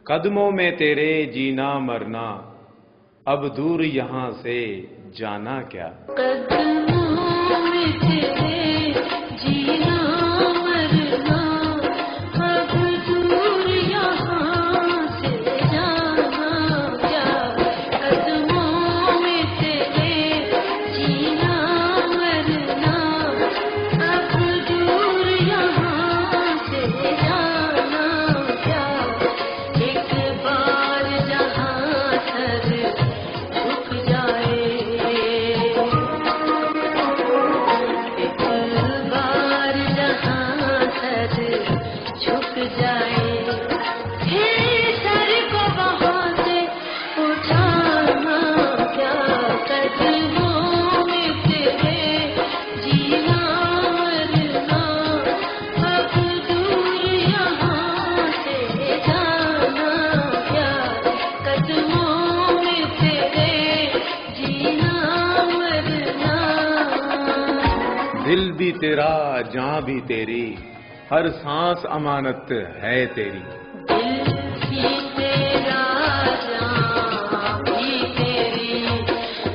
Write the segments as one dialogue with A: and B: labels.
A: कदमों में तेरे जीना मरना, अब दूर यहाँ से जाना क्या।
B: कदमों में तेरे जीना मरना, अब दूर यहाँ से जाना क्या। कदमों में तेरे जीना मरना, अब दूर यहाँ से जाना क्या। एक बार जहाँ सर झुक जाए, एक बार जहाँ सर झुक जाए, फिर सर को वहाँ से उठाना क्या। कदमों में तेरे जीना मरना, अब दूर यहाँ से जाना क्या। कदमों में तेरे जीना मरना।
A: दिल भी तेरा, जान भी तेरी, हर सांस अमानत है तेरी।
B: दिल भी तेरा, जान भी तेरी,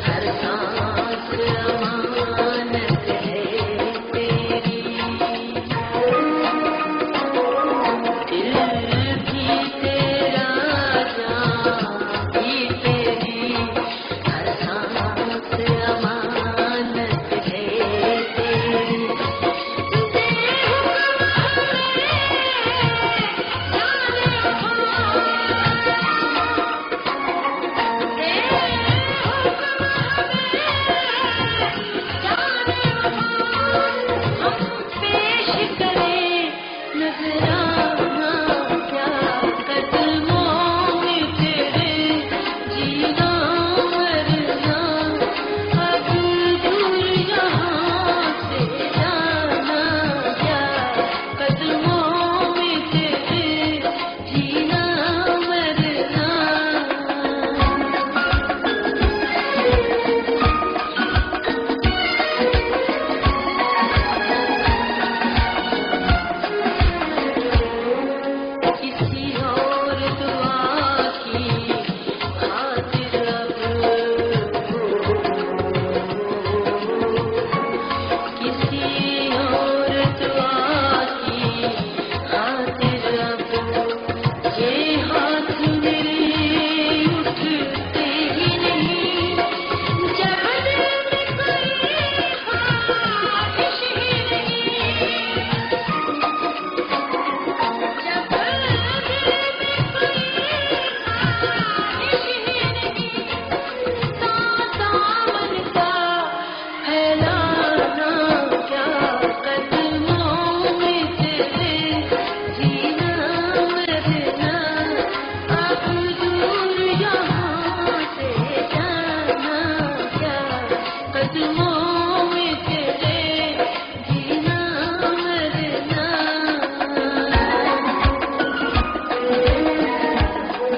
B: हर सांस अमानत है तेरी। दिल भी तेरा, जान भी तेरी, हर सांस अमानत है तेरी।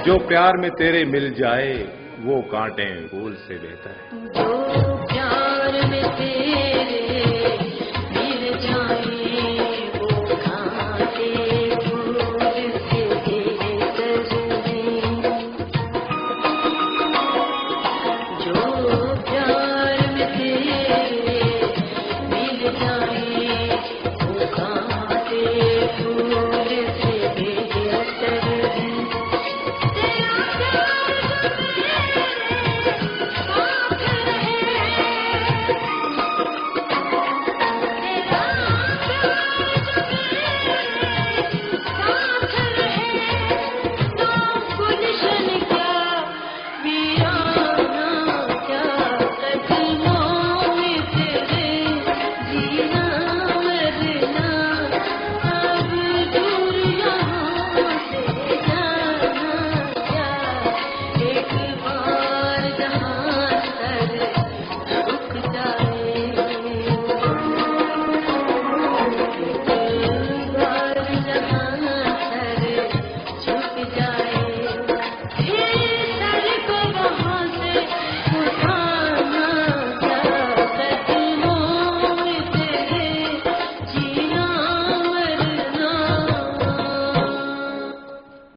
A: जो प्यार में तेरे मिल जाए वो कांटे फूल से बेहतर है।
B: जो प्यार में तेरे